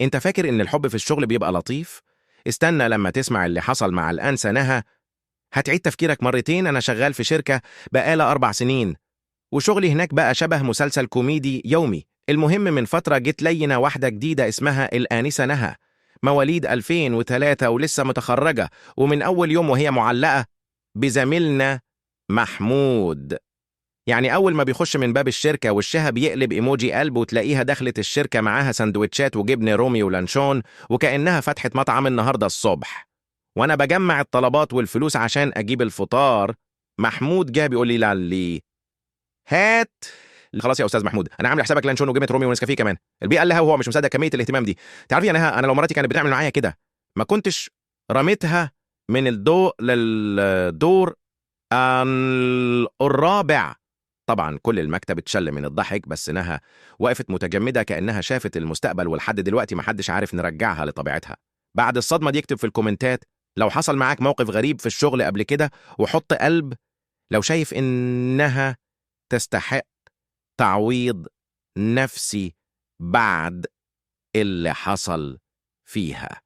انت فاكر ان الحب في الشغل بيبقى لطيف؟ استنى لما تسمع اللي حصل مع الأنسة نهى. هتعيد تفكيرك مرتين. أنا شغال في شركة بقالة 4 سنين، وشغلي هناك بقى شبه مسلسل كوميدي يومي. المهم من فترة جت لينا واحدة جديدة اسمها الآنسة نهى، مواليد 2003 ولسه متخرجة، ومن أول يوم وهي معلقة بزميلنا محمود. يعني أول ما بيخش من باب الشركة وشها بيقلب إيموجي قلب، وتلاقيها دخلت الشركة معاها سندوتشات وجبن رومي ولانشون، وكأنها فتحت مطعم النهاردة الصبح. وأنا بجمع الطلبات والفلوس عشان أجيب الفطار، محمود جه بيقول لي لي هات. خلاص يا استاذ محمود، انا عامل حسابك لانشون وجبنه رومي ونسكافيه كمان. البيئه قال لها وهو مش مصدق كميه الاهتمام دي. تعرفي يا نهى، انا لو مراتي كانت بتعمل معايا كده ما كنتش رميتها من الضوء للدور الرابع. طبعا كل المكتب اتشل من الضحك، بس نهى وقفت متجمدة كأنها شافت المستقبل، ولحد دلوقتي محدش عارف نرجعها لطبيعتها. بعد الصدمة دي اكتب في الكومنتات لو حصل معاك موقف غريب في الشغل قبل كده، وحط قلب لو شايف إنها تستحق تعويض نفسي بعد اللي حصل فيها.